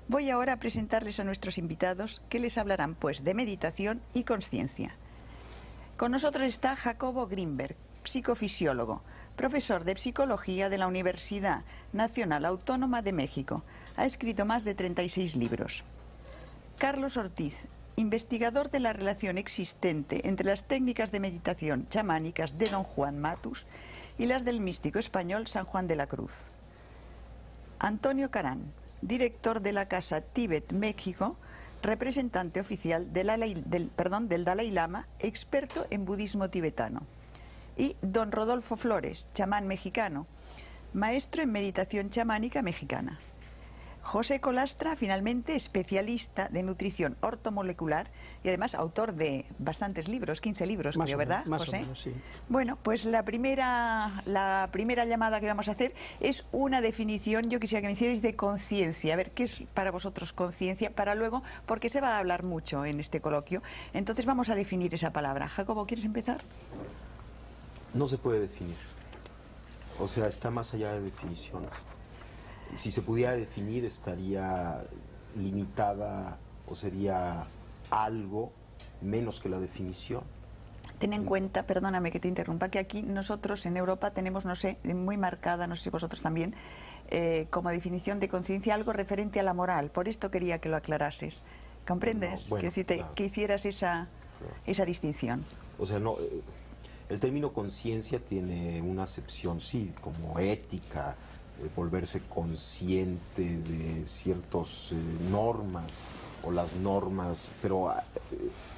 Voy ahora a presentarles a nuestros invitados que les hablarán pues de meditación y conciencia. Con nosotros está Jacobo Grinberg, psicofisiólogo, profesor de psicología de la Universidad Nacional Autónoma de México. Ha escrito más de 36 libros. Carlos Ortiz, investigador de la relación existente entre las técnicas de meditación chamánicas de Don Juan Matus y las del místico español San Juan de la Cruz. Antonio Carán, director de la Casa Tíbet México, representante oficial del Dalai Lama, experto en budismo tibetano. Y don Rodolfo Flores, chamán mexicano, maestro en meditación chamánica mexicana. José Colastra, finalmente especialista de nutrición ortomolecular y además autor de bastantes libros, 15 libros creo, ¿verdad, José? Más o menos, sí. Bueno, pues la primera llamada que vamos a hacer es una definición, yo quisiera que me hicierais de conciencia, a ver, ¿qué es para vosotros conciencia? Para luego, porque se va a hablar mucho en este coloquio, entonces vamos a definir esa palabra. Jacobo, ¿quieres empezar? No se puede definir, o sea, está más allá de definiciones. Si se pudiera definir, estaría limitada o sería algo menos que la definición. Ten en cuenta, perdóname que te interrumpa, que aquí nosotros en Europa tenemos, no sé, muy marcada, no sé si vosotros también, como definición de conciencia algo referente a la moral. Por esto quería que lo aclarases. ¿Comprendes? No, bueno, claro. Que hicieras esa distinción. O sea, no, el término conciencia tiene una acepción, sí, como ética, volverse consciente de ciertas normas o las normas, pero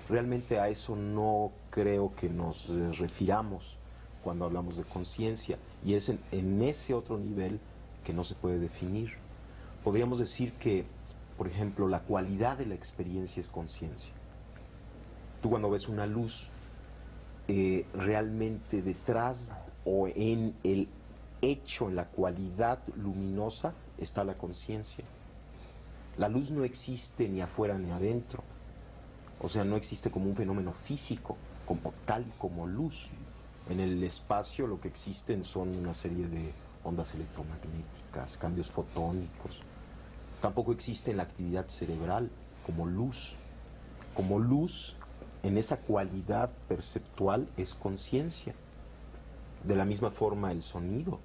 realmente a eso no creo que nos refiramos cuando hablamos de conciencia, y es en ese otro nivel que no se puede definir. Podríamos decir que, por ejemplo, la cualidad de la experiencia es conciencia. Tú cuando ves una luz, realmente detrás o en el hecho, en la cualidad luminosa, está la conciencia. La luz no existe ni afuera ni adentro, o sea, no existe como un fenómeno físico, como tal y como luz. En el espacio lo que existen son una serie de ondas electromagnéticas, cambios fotónicos. Tampoco existe en la actividad cerebral como luz. Como luz, en esa cualidad perceptual, es conciencia. De la misma forma el sonido.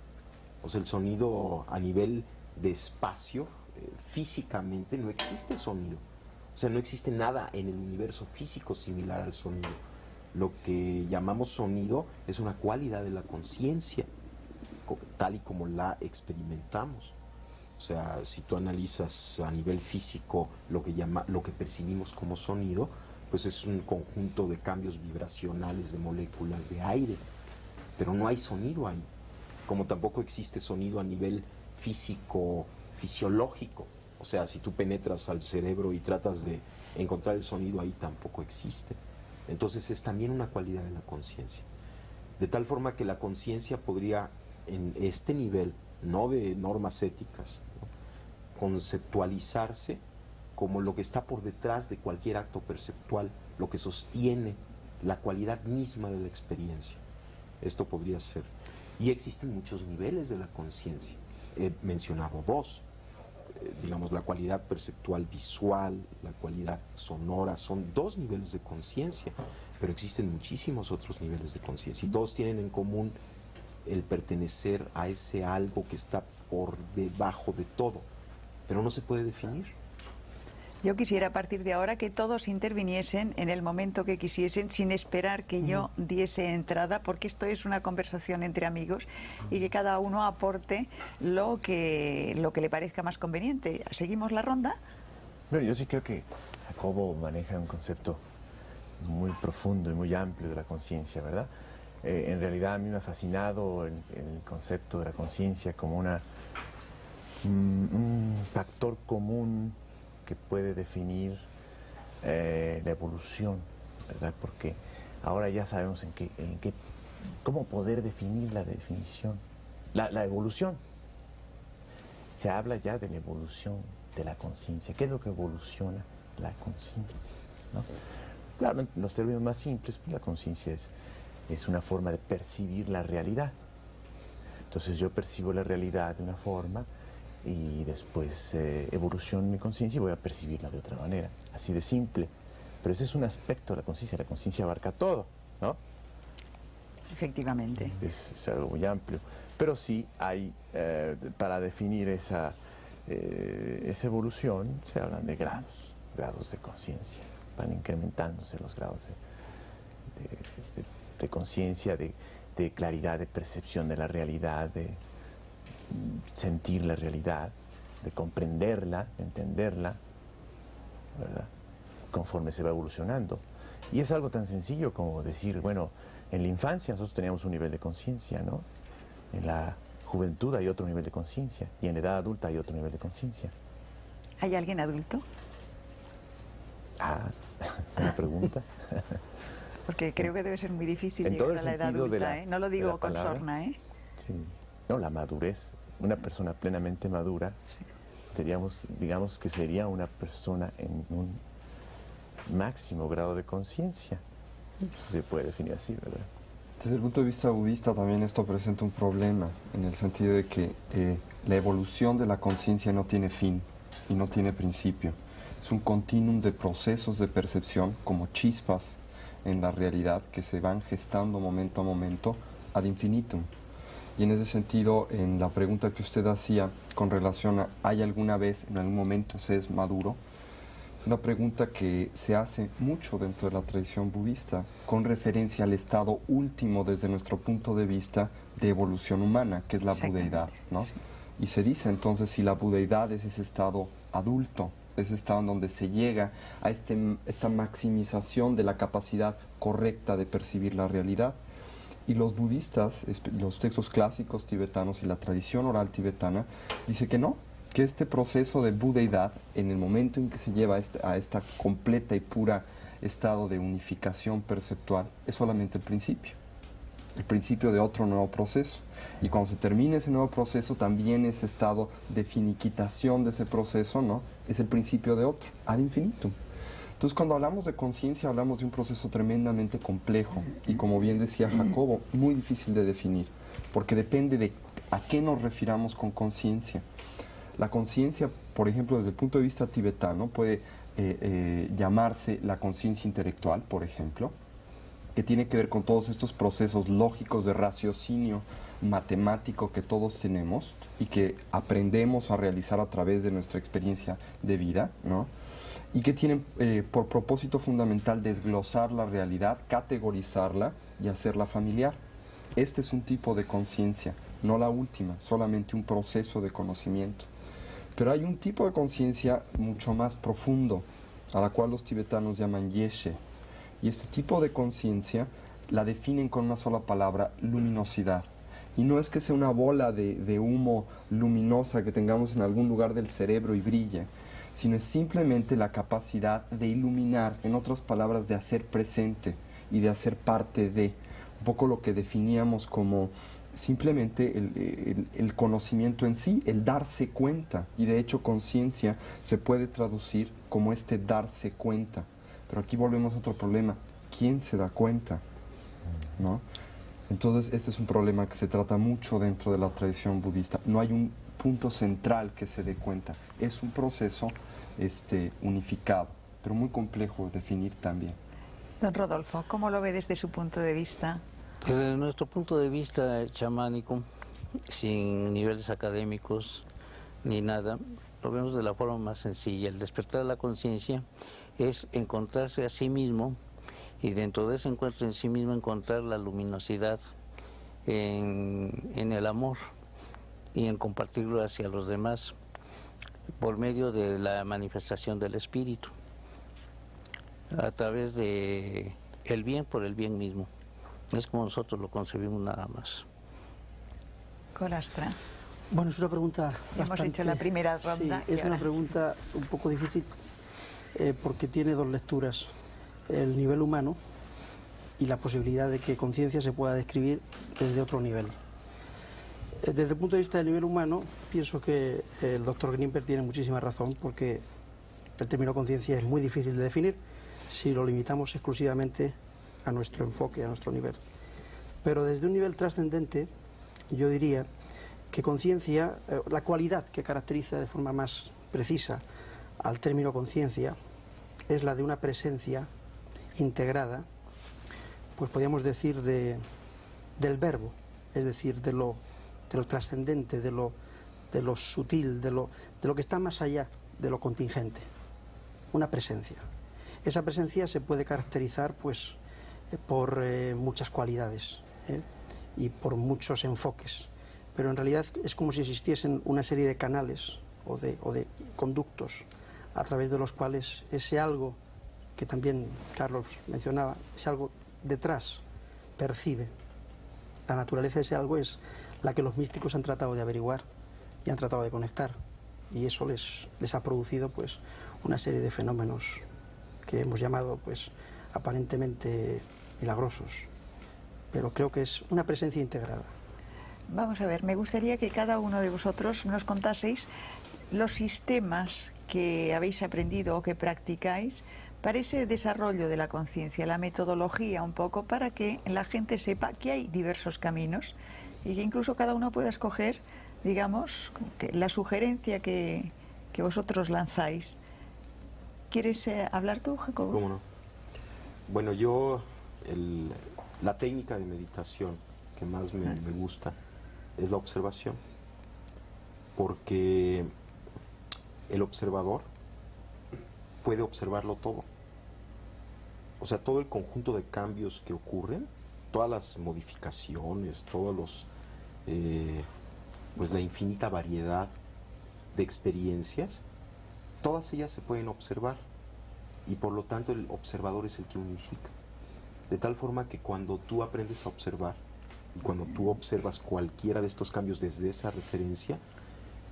O sea, el sonido a nivel de espacio, físicamente no existe sonido. O sea, no existe nada en el universo físico similar al sonido. Lo que llamamos sonido es una cualidad de la conciencia, tal y como la experimentamos. O sea, si tú analizas a nivel físico lo que percibimos como sonido, pues es un conjunto de cambios vibracionales de moléculas de aire, pero no hay sonido ahí. Como tampoco existe sonido a nivel físico, fisiológico. O sea, si tú penetras al cerebro y tratas de encontrar el sonido, ahí tampoco existe. Entonces es también una cualidad de la conciencia. De tal forma que la conciencia podría, en este nivel, no de normas éticas, ¿no?, conceptualizarse como lo que está por detrás de cualquier acto perceptual, lo que sostiene la cualidad misma de la experiencia. Esto podría ser. Y existen muchos niveles de la conciencia. He mencionado dos. Digamos, la cualidad perceptual visual, la cualidad sonora, son dos niveles de conciencia, pero existen muchísimos otros niveles de conciencia y todos tienen en común el pertenecer a ese algo que está por debajo de todo, pero no se puede definir. Yo quisiera a partir de ahora que todos interviniesen en el momento que quisiesen sin esperar que yo diese entrada, porque esto es una conversación entre amigos y que cada uno aporte lo que le parezca más conveniente. ¿Seguimos la ronda? Bueno, yo sí creo que Jacobo maneja un concepto muy profundo y muy amplio de la conciencia, ¿verdad? En realidad a mí me ha fascinado el concepto de la conciencia como un factor común que puede definir la evolución, ¿verdad? Porque ahora ya sabemos cómo poder definir la definición, la evolución. Se habla ya de la evolución de la conciencia. ¿Qué es lo que evoluciona la conciencia, ¿no? Claro, en los términos más simples, pues la conciencia es una forma de percibir la realidad. Entonces yo percibo la realidad de una forma y después evoluciono mi conciencia y voy a percibirla de otra manera, así de simple. Pero ese es un aspecto de la conciencia abarca todo, ¿no? Efectivamente. Es algo muy amplio. Pero sí hay, para definir esa evolución, se hablan de grados de conciencia. Van incrementándose los grados de conciencia, de claridad, de percepción de la realidad, de sentir la realidad, de comprenderla, de entenderla, ¿verdad? Conforme se va evolucionando. Y es algo tan sencillo como decir, bueno, en la infancia nosotros teníamos un nivel de conciencia, ¿no? En la juventud hay otro nivel de conciencia y en la edad adulta hay otro nivel de conciencia. ¿Hay alguien adulto? Ah, una pregunta. Porque creo que debe ser muy difícil En llegar todo a el la edad sentido de adulta, la- No lo de digo la con palabra. sorna, ¿eh? Sí. No, la madurez. Una persona plenamente madura, digamos que sería una persona en un máximo grado de conciencia. Se puede definir así, ¿verdad? Desde el punto de vista budista también esto presenta un problema, en el sentido de que la evolución de la conciencia no tiene fin y no tiene principio. Es un continuum de procesos de percepción, como chispas en la realidad, que se van gestando momento a momento ad infinitum. Y en ese sentido, en la pregunta que usted hacía con relación a ¿hay alguna vez, en algún momento se es maduro?, es una pregunta que se hace mucho dentro de la tradición budista con referencia al estado último desde nuestro punto de vista de evolución humana, que es la budeidad, ¿no? Y se dice entonces si la budeidad es ese estado adulto, ese estado en donde se llega a esta maximización de la capacidad correcta de percibir la realidad. Y los budistas, los textos clásicos tibetanos y la tradición oral tibetana, dice que no, que este proceso de budeidad, en el momento en que se lleva a esta completa y pura estado de unificación perceptual, es solamente el principio de otro nuevo proceso. Y cuando se termine ese nuevo proceso, también ese estado de finiquitación de ese proceso, ¿no?, es el principio de otro, ad infinitum. Entonces, cuando hablamos de conciencia, hablamos de un proceso tremendamente complejo y, como bien decía Jacobo, muy difícil de definir, porque depende de a qué nos refiramos con conciencia. La conciencia, por ejemplo, desde el punto de vista tibetano, puede llamarse la conciencia intelectual, por ejemplo, que tiene que ver con todos estos procesos lógicos de raciocinio matemático que todos tenemos y que aprendemos a realizar a través de nuestra experiencia de vida, ¿no? Y que tienen por propósito fundamental desglosar la realidad, categorizarla y hacerla familiar. Este es un tipo de conciencia, no la última, solamente un proceso de conocimiento. Pero hay un tipo de conciencia mucho más profundo, a la cual los tibetanos llaman yeshe. Y este tipo de conciencia la definen con una sola palabra: luminosidad. Y no es que sea una bola de humo luminosa que tengamos en algún lugar del cerebro y brille, sino es simplemente la capacidad de iluminar, en otras palabras, de hacer presente y de hacer parte de, un poco lo que definíamos como simplemente el conocimiento en sí, el darse cuenta. Y de hecho conciencia se puede traducir como este darse cuenta. Pero aquí volvemos a otro problema: ¿quién se da cuenta?, ¿no? Entonces este es un problema que se trata mucho dentro de la tradición budista. No hay un punto central que se dé cuenta. Es un proceso unificado, pero muy complejo de definir también. Don Rodolfo, ¿cómo lo ve desde su punto de vista? Desde nuestro punto de vista chamánico, sin niveles académicos ni nada, lo vemos de la forma más sencilla. El despertar de la conciencia es encontrarse a sí mismo, y dentro de ese encuentro en sí mismo encontrar la luminosidad en el amor y en compartirlo hacia los demás por medio de la manifestación del espíritu, a través de el bien por el bien mismo. Es como nosotros lo concebimos, nada más. Colastra. Bueno, es una pregunta Hemos bastante... hecho la primera ronda. Sí, es una pregunta un poco difícil porque tiene dos lecturas: el nivel humano y la posibilidad de que conciencia se pueda describir desde otro nivel. Desde el punto de vista del nivel humano, pienso que el doctor Grimberg tiene muchísima razón, porque el término conciencia es muy difícil de definir si lo limitamos exclusivamente a nuestro enfoque, a nuestro nivel. Pero desde un nivel trascendente, yo diría que conciencia, la cualidad que caracteriza de forma más precisa al término conciencia es la de una presencia integrada, pues podríamos decir del verbo, es decir, de lo trascendente, de lo sutil, de lo que está más allá de lo contingente. Una presencia. Esa presencia se puede caracterizar pues por muchas cualidades y por muchos enfoques, pero en realidad es como si existiesen una serie de canales o de conductos a través de los cuales ese algo que también Carlos mencionaba, ese algo detrás percibe. La naturaleza de ese algo es la que los místicos han tratado de averiguar y han tratado de conectar, y eso les ha producido pues una serie de fenómenos que hemos llamado pues aparentemente milagrosos, pero creo que es una presencia integrada. Vamos a ver, me gustaría que cada uno de vosotros nos contaseis los sistemas que habéis aprendido o que practicáis para ese desarrollo de la conciencia, la metodología un poco, para que la gente sepa que hay diversos caminos y que incluso cada uno pueda escoger, digamos, que la sugerencia que vosotros lanzáis. ¿Quieres hablar tú, Jacobo? ¿Cómo no? Bueno, yo la técnica de meditación que más me gusta es la observación, porque el observador puede observarlo todo. O sea, todo el conjunto de cambios que ocurren, todas las modificaciones, pues la infinita variedad de experiencias, todas ellas se pueden observar, y por lo tanto el observador es el que unifica. De tal forma que cuando tú aprendes a observar y cuando tú observas cualquiera de estos cambios desde esa referencia,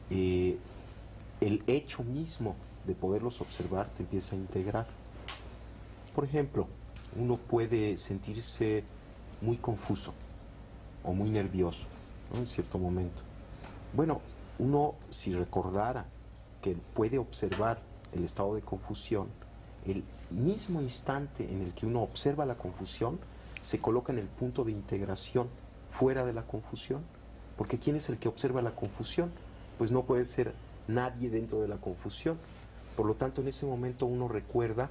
el hecho mismo de poderlos observar te empieza a integrar. Por ejemplo, uno puede sentirse muy confuso o muy nervioso, ¿no?, en cierto momento. Bueno, uno, si recordara que puede observar el estado de confusión, el mismo instante en el que uno observa la confusión, se coloca en el punto de integración fuera de la confusión. Porque ¿quién es el que observa la confusión? Pues no puede ser nadie dentro de la confusión. Por lo tanto, en ese momento uno recuerda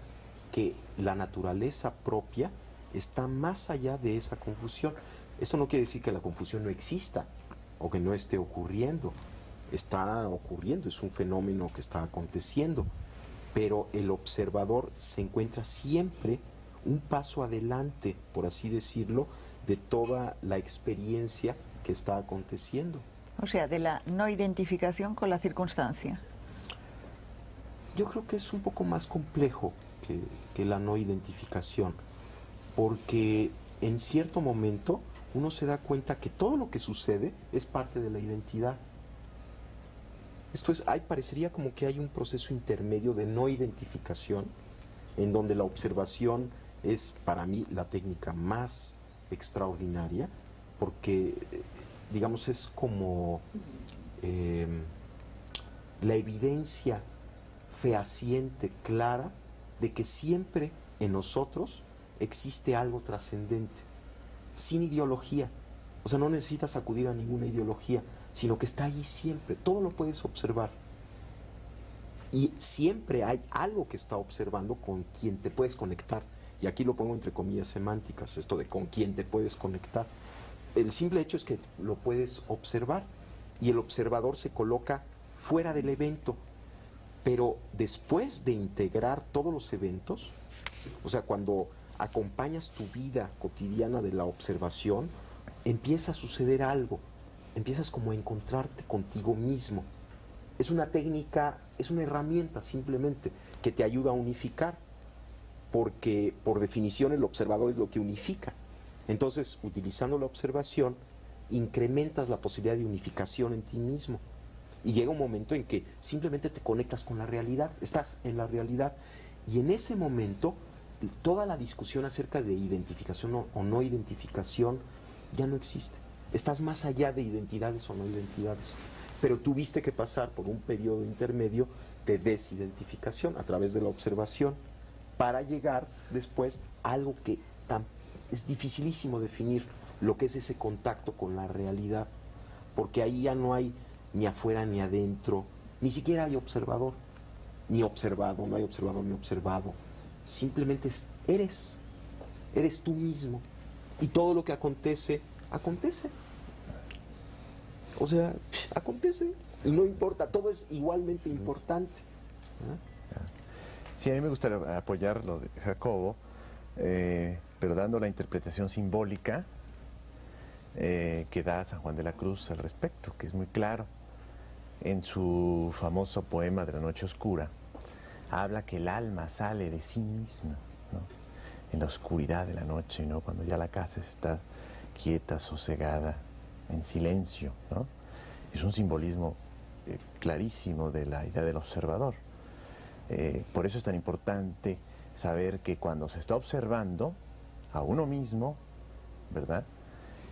que la naturaleza propia está más allá de esa confusión. Esto no quiere decir que la confusión no exista o que no esté ocurriendo. Está ocurriendo, es un fenómeno que está aconteciendo, pero el observador se encuentra siempre un paso adelante, por así decirlo, de toda la experiencia que está aconteciendo. O sea, de la no identificación con la circunstancia. Yo creo que es un poco más complejo que la no identificación, porque en cierto momento uno se da cuenta que todo lo que sucede es parte de la identidad. Esto es, parecería como que hay un proceso intermedio de no identificación, en donde la observación es para mí la técnica más extraordinaria, porque digamos es como la evidencia fehaciente, clara, de que siempre en nosotros existe algo trascendente, sin ideología. O sea, no necesitas acudir a ninguna ideología, sino que está allí siempre, todo lo puedes observar. Y siempre hay algo que está observando con quien te puedes conectar. Y aquí lo pongo entre comillas semánticas, esto de con quien te puedes conectar. El simple hecho es que lo puedes observar y el observador se coloca fuera del evento. Pero después de integrar todos los eventos, o sea, cuando acompañas tu vida cotidiana de la observación, empieza a suceder algo, empiezas como a encontrarte contigo mismo. Es una técnica, es una herramienta simplemente que te ayuda a unificar, porque por definición el observador es lo que unifica. Entonces, utilizando la observación, incrementas la posibilidad de unificación en ti mismo. Y llega un momento en que simplemente te conectas con la realidad, estás en la realidad, y en ese momento toda la discusión acerca de identificación o no identificación ya no existe. Estás más allá de identidades o no identidades, pero tuviste que pasar por un periodo intermedio de desidentificación a través de la observación para llegar después a algo que es dificilísimo definir, lo que es ese contacto con la realidad. porque ahí ya no hay ni afuera ni adentro, ni siquiera hay observador, ni observado, no hay observador ni observado. Simplemente eres tú mismo. Y todo lo que acontece, acontece. O sea, acontece. Y no importa, todo es igualmente importante. Sí, a mí me gustaría apoyar lo de Jacobo, pero dando la interpretación simbólica que da San Juan de la Cruz al respecto, que es muy claro. En su famoso poema de la Noche Oscura, habla que el alma sale de sí misma, ¿no? En la oscuridad de la noche, ¿no? Cuando ya la casa está quieta, sosegada, en silencio, ¿no? Es un simbolismo clarísimo de la idea del observador. Por eso es tan importante saber que cuando se está observando a uno mismo, ¿verdad?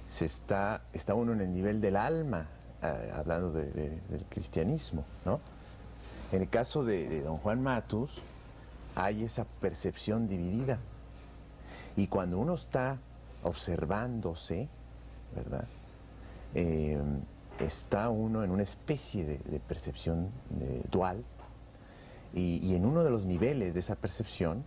Está uno en el nivel del alma, hablando del cristianismo, ¿no? En el caso de don Juan Matus, hay esa percepción dividida. Y cuando uno está observándose, ¿verdad? Está uno en una especie de percepción dual, y en uno de los niveles de esa percepción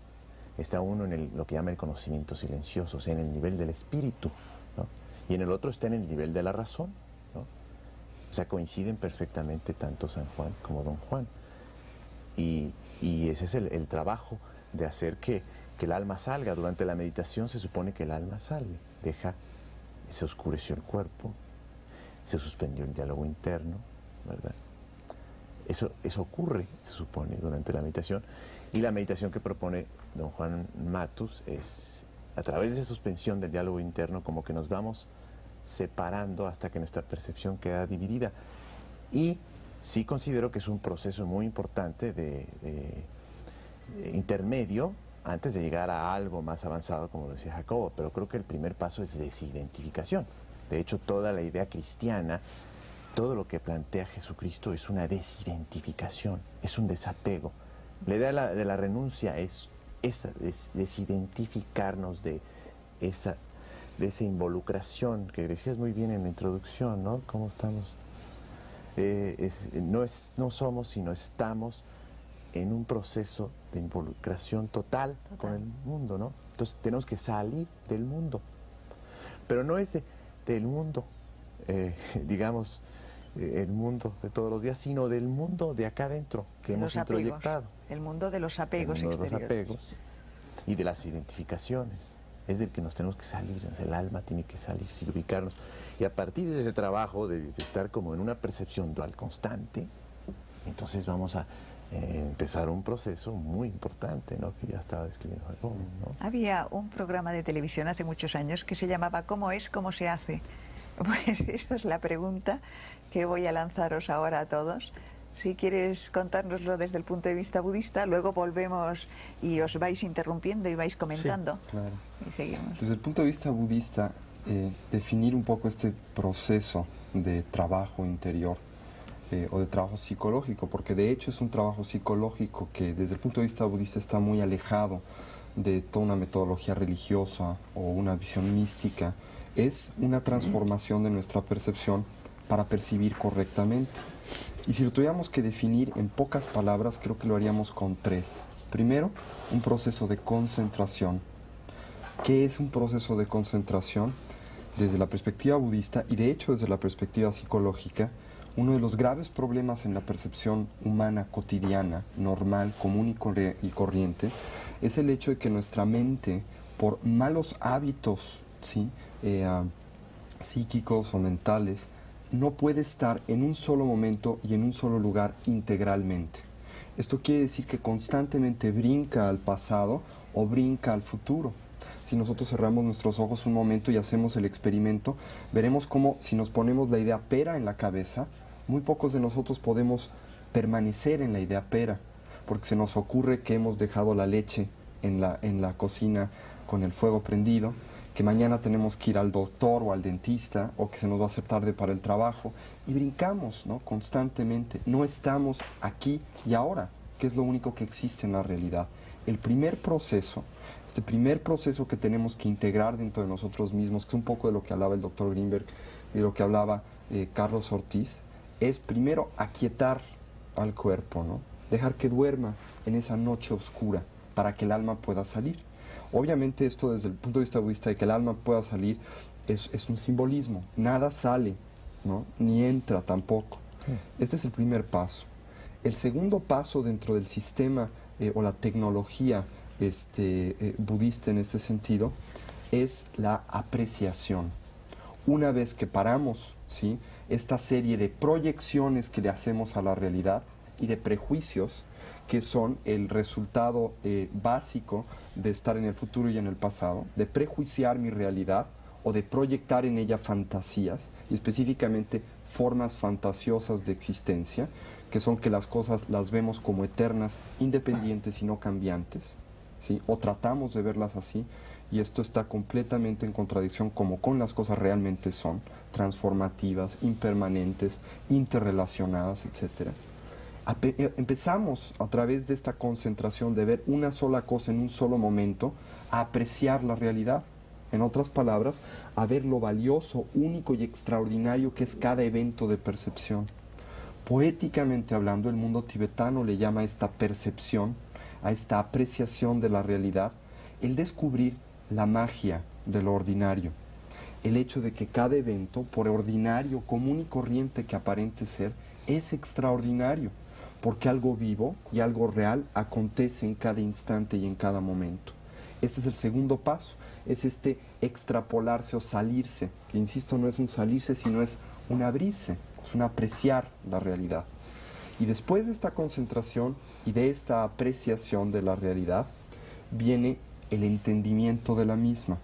está uno en lo que llama el conocimiento silencioso, o sea, en el nivel del espíritu, ¿no? Y en el otro está en el nivel de la razón, ¿no? O sea, coinciden perfectamente tanto San Juan como don Juan. Y ese es el trabajo de hacer que el alma salga. Durante la meditación se supone que el alma sale, se oscureció el cuerpo, se suspendió el diálogo interno, ¿verdad? Eso ocurre, se supone, durante la meditación. Y la meditación que propone don Juan Matus es, a través de esa suspensión del diálogo interno, como que nos vamos separando hasta que nuestra percepción queda dividida. Y sí considero que es un proceso muy importante de intermedio antes de llegar a algo más avanzado, como lo decía Jacobo, pero creo que el primer paso es desidentificación. De hecho, toda la idea cristiana, todo lo que plantea Jesucristo es una desidentificación, es un desapego. La idea de la renuncia es esa, desidentificarnos de esa involucración que decías muy bien en la introducción, ¿no? ¿Cómo estamos? No somos, sino estamos en un proceso de involucración total con el mundo, ¿no? Entonces tenemos que salir del mundo, pero no es del mundo, digamos, el mundo de todos los días, sino del mundo de acá adentro que hemos introyectado. El mundo de los apegos exteriores. De los apegos y de las identificaciones. Es del que nos tenemos que salir, el alma tiene que salir, sin ubicarnos. Y a partir de ese trabajo de estar como en una percepción dual constante, entonces vamos a empezar un proceso muy importante, ¿no? Que ya estaba describiendo Jacobo, ¿no? Había un programa de televisión hace muchos años que se llamaba ¿Cómo es, cómo se hace? Pues esa es la pregunta que voy a lanzaros ahora a todos. Si quieres contárnoslo desde el punto de vista budista, luego volvemos y os vais interrumpiendo y vais comentando. Sí, claro. Y seguimos. Desde el punto de vista budista, definir un poco este proceso de trabajo interior o de trabajo psicológico, porque de hecho es un trabajo psicológico que desde el punto de vista budista está muy alejado de toda una metodología religiosa o una visión mística. Es una transformación de nuestra percepción para percibir correctamente. Y si lo tuviéramos que definir en pocas palabras, creo que lo haríamos con 3. Primero, un proceso de concentración. ¿Qué es un proceso de concentración? Desde la perspectiva budista y de hecho desde la perspectiva psicológica, uno de los graves problemas en la percepción humana cotidiana, normal, común y corriente, es el hecho de que nuestra mente, por malos hábitos, ¿sí? Psíquicos o mentales, no puede estar en un solo momento y en un solo lugar integralmente. Esto quiere decir que constantemente brinca al pasado o brinca al futuro. Si nosotros cerramos nuestros ojos un momento y hacemos el experimento, veremos cómo si nos ponemos la idea pera en la cabeza, muy pocos de nosotros podemos permanecer en la idea pera, porque se nos ocurre que hemos dejado la leche en la cocina con el fuego prendido, que mañana tenemos que ir al doctor o al dentista, o que se nos va a hacer tarde para el trabajo, y brincamos, ¿no? Constantemente. No estamos aquí y ahora, que es lo único que existe en la realidad. El primer proceso, este primer proceso que tenemos que integrar dentro de nosotros mismos, que es un poco de lo que hablaba el doctor Grinberg y de lo que hablaba Carlos Ortiz, es primero aquietar al cuerpo, ¿no? Dejar que duerma en esa noche oscura para que el alma pueda salir. Obviamente esto desde el punto de vista budista de que el alma pueda salir es un simbolismo, nada sale, ¿no? Ni entra tampoco. Este es el primer paso. El segundo paso dentro del sistema o la tecnología budista en este sentido es la apreciación. Una vez que paramos, ¿sí?, esta serie de proyecciones que le hacemos a la realidad y de prejuicios que son el resultado básico de estar en el futuro y en el pasado, de prejuiciar mi realidad o de proyectar en ella fantasías, y específicamente formas fantasiosas de existencia, que son que las cosas las vemos como eternas, independientes y no cambiantes, ¿sí?, o tratamos de verlas así, y esto está completamente en contradicción como con las cosas realmente son, transformativas, impermanentes, interrelacionadas, etc. Empezamos a través de esta concentración de ver una sola cosa en un solo momento a apreciar la realidad. En otras palabras, a ver lo valioso, único y extraordinario que es cada evento de percepción. Poéticamente hablando, el mundo tibetano le llama a esta percepción, a esta apreciación de la realidad, el descubrir la magia de lo ordinario. El hecho de que cada evento, por ordinario, común y corriente que aparente ser, es extraordinario, porque algo vivo y algo real acontece en cada instante y en cada momento. Este es el segundo paso, es este extrapolarse o salirse, que insisto, no es un salirse, sino es un abrirse, es un apreciar la realidad. Y después de esta concentración y de esta apreciación de la realidad, viene el entendimiento de la misma.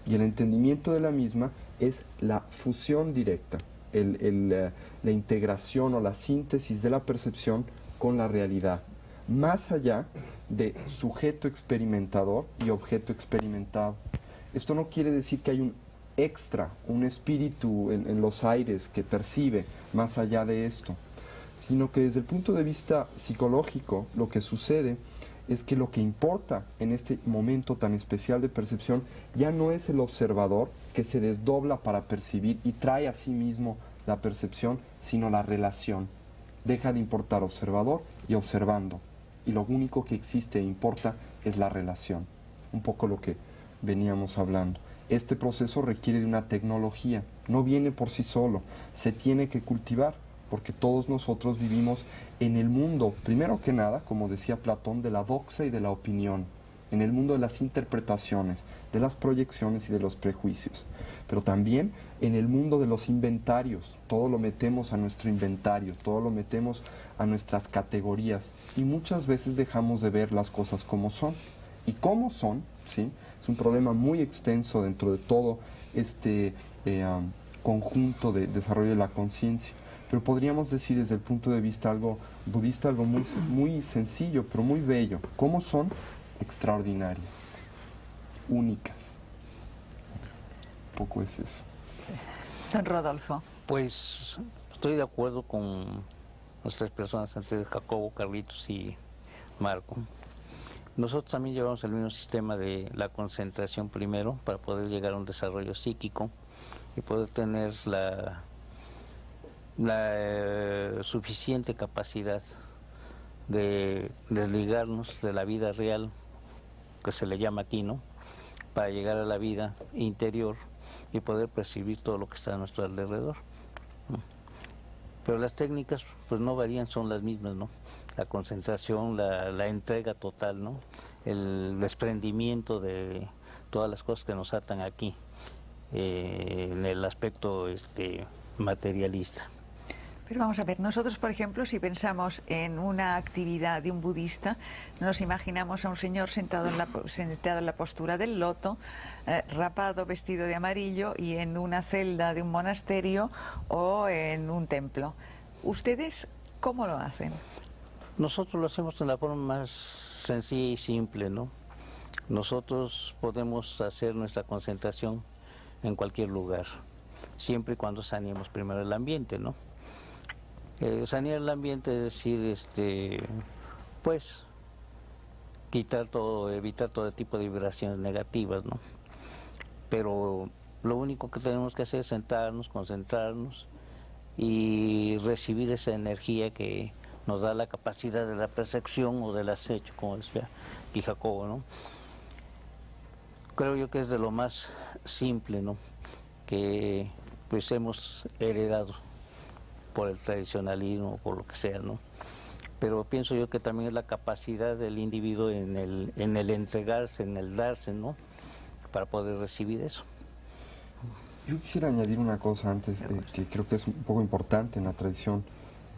Y el entendimiento de la misma es la fusión directa, la integración o la síntesis de la percepción con la realidad, más allá de sujeto experimentador y objeto experimentado. Esto no quiere decir que hay un extra, un espíritu en los aires que percibe más allá de esto, sino que desde el punto de vista psicológico lo que sucede es que lo que importa en este momento tan especial de percepción ya no es el observador que se desdobla para percibir y trae a sí mismo la percepción, sino la relación. Deja de importar observador y observando, y lo único que existe e importa es la relación. Un poco lo que veníamos hablando. Este proceso requiere de una tecnología, no viene por sí solo, se tiene que cultivar, porque todos nosotros vivimos en el mundo, primero que nada, como decía Platón, de la doxa y de la opinión, en el mundo de las interpretaciones, de las proyecciones y de los prejuicios, pero también en el mundo de los inventarios. Todo lo metemos a nuestro inventario, todo lo metemos a nuestras categorías, y muchas veces dejamos de ver las cosas como son. Y cómo son, ¿sí?, es un problema muy extenso dentro de todo este conjunto de desarrollo de la conciencia. Pero podríamos decir desde el punto de vista algo budista, algo muy, muy sencillo, pero muy bello. ¿Cómo son? Extraordinarias, únicas. Un poco es eso. Don Rodolfo. Pues estoy de acuerdo con las tres personas antes, Jacobo, Carlitos y Marco. Nosotros también llevamos el mismo sistema de la concentración primero para poder llegar a un desarrollo psíquico y poder tener la suficiente capacidad de desligarnos de la vida real, que se le llama aquí, ¿no?, para llegar a la vida interior y poder percibir todo lo que está a nuestro alrededor. Pero las técnicas pues no varían, son las mismas, ¿no? La concentración, la entrega total, ¿no?, el desprendimiento de todas las cosas que nos atan aquí, en el aspecto materialista. Pero vamos a ver, nosotros, por ejemplo, si pensamos en una actividad de un budista, nos imaginamos a un señor sentado en la postura del loto, rapado, vestido de amarillo y en una celda de un monasterio o en un templo. ¿Ustedes cómo lo hacen? Nosotros lo hacemos de la forma más sencilla y simple, ¿no? Nosotros podemos hacer nuestra concentración en cualquier lugar, siempre y cuando saneemos primero el ambiente, ¿no? Sanear el ambiente es decir, pues, quitar todo, evitar todo tipo de vibraciones negativas, ¿no? Pero lo único que tenemos que hacer es sentarnos, concentrarnos y recibir esa energía que nos da la capacidad de la percepción o del acecho, como decía aquí Jacobo, ¿no? Creo yo que es de lo más simple, ¿no?, que pues hemos heredado por el tradicionalismo, por lo que sea, ¿no? Pero pienso yo que también es la capacidad del individuo en el entregarse, en el darse, ¿no?, para poder recibir eso. Yo quisiera añadir una cosa antes, que creo que es un poco importante en la tradición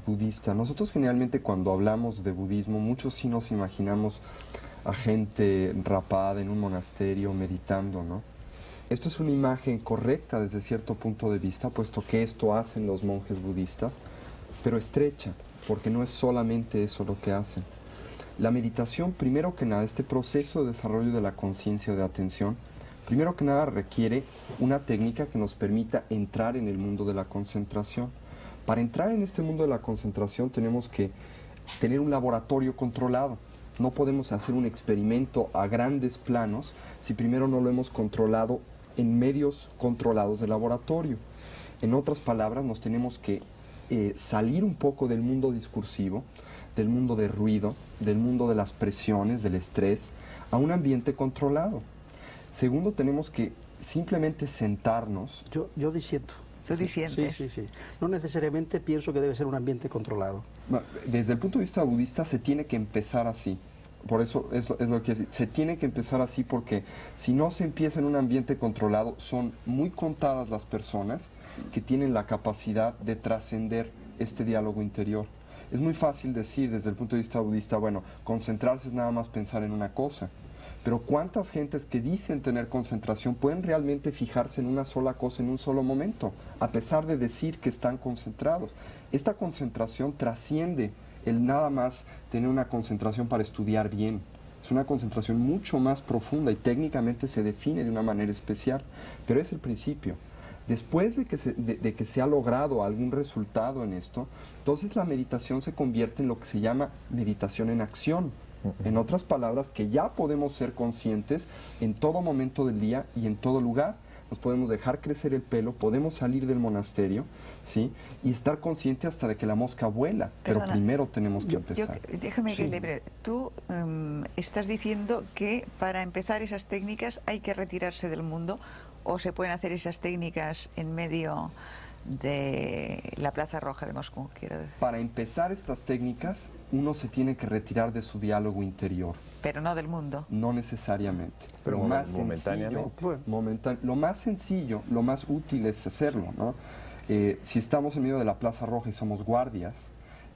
budista. Nosotros generalmente cuando hablamos de budismo, muchos sí nos imaginamos a gente rapada en un monasterio meditando, ¿no? Esto es una imagen correcta desde cierto punto de vista, puesto que esto hacen los monjes budistas, pero estrecha, porque no es solamente eso lo que hacen. La meditación, primero que nada, este proceso de desarrollo de la conciencia o de atención, primero que nada requiere una técnica que nos permita entrar en el mundo de la concentración. Para entrar en este mundo de la concentración tenemos que tener un laboratorio controlado. No podemos hacer un experimento a grandes planos si primero no lo hemos controlado en medios controlados de laboratorio. En otras palabras, nos tenemos que salir un poco del mundo discursivo, del mundo de ruido, del mundo de las presiones, del estrés, a un ambiente controlado. Segundo, tenemos que simplemente sentarnos. Yo disiento. ¿Tú disientes? Sí. No necesariamente pienso que debe ser un ambiente controlado. Desde el punto de vista budista se tiene que empezar así. Por eso es lo que se tiene que empezar así, porque si no se empieza en un ambiente controlado, son muy contadas las personas que tienen la capacidad de trascender este diálogo interior. Es muy fácil decir desde el punto de vista budista, bueno, concentrarse es nada más pensar en una cosa. Pero ¿cuántas gentes que dicen tener concentración pueden realmente fijarse en una sola cosa en un solo momento, a pesar de decir que están concentrados? Esta concentración trasciende el nada más tener una concentración para estudiar bien. Es una concentración mucho más profunda y técnicamente se define de una manera especial, pero es el principio. Después de que se ha logrado algún resultado en esto, entonces la meditación se convierte en lo que se llama meditación en acción. En otras palabras, que ya podemos ser conscientes en todo momento del día y en todo lugar. Nos podemos dejar crecer el pelo, podemos salir del monasterio, ¿sí?, y estar consciente hasta de que la mosca vuela. Pero primero tenemos que empezar. Déjame que le tú estás diciendo que para empezar esas técnicas hay que retirarse del mundo, o se pueden hacer esas técnicas en medio de la Plaza Roja de Moscú, quiero decir. Para empezar estas técnicas, uno se tiene que retirar de su diálogo interior. Pero no del mundo. No necesariamente. Pero lo más momentáneamente. Lo más sencillo, lo más útil es hacerlo, ¿no? Si estamos en medio de la Plaza Roja y somos guardias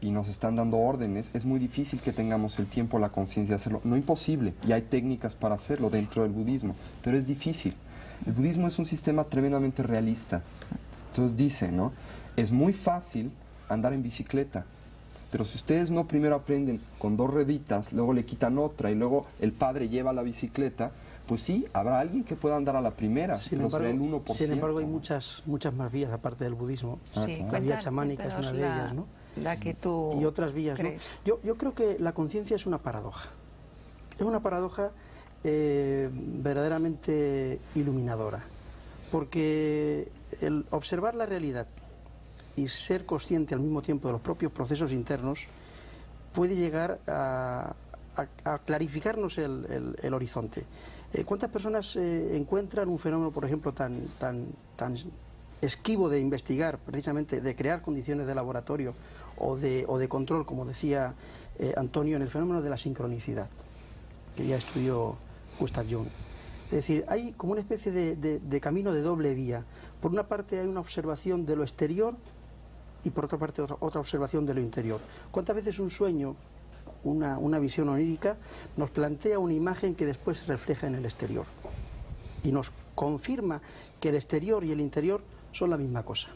y nos están dando órdenes, es muy difícil que tengamos el tiempo o la conciencia de hacerlo. No imposible, y hay técnicas para hacerlo dentro del budismo, pero es difícil. El budismo es un sistema tremendamente realista. Entonces dice, ¿no?, es muy fácil andar en bicicleta, pero si ustedes no primero aprenden con 2 rueditas, luego le quitan otra y luego el padre lleva la bicicleta, pues sí, habrá alguien que pueda andar a la primera, pero será el 1%. Sin embargo, hay muchas más vías aparte del budismo. Sí, La vía chamánica es una de ellas, ¿no? La que tú y otras vías, ¿no? crees. Yo creo que la conciencia es una paradoja. Es una paradoja verdaderamente iluminadora, porque el observar la realidad y ser consciente al mismo tiempo de los propios procesos internos puede llegar a clarificarnos el horizonte. ¿Cuántas personas encuentran un fenómeno, por ejemplo, tan esquivo de investigar, precisamente de crear condiciones de laboratorio o de control, como decía Antonio, en el fenómeno de la sincronicidad, que ya estudió Gustav Jung? Es decir, hay como una especie de camino de doble vía. Por una parte hay una observación de lo exterior y por otra parte otra observación de lo interior. ¿Cuántas veces un sueño, una visión onírica, nos plantea una imagen que después se refleja en el exterior y nos confirma que el exterior y el interior son la misma cosa?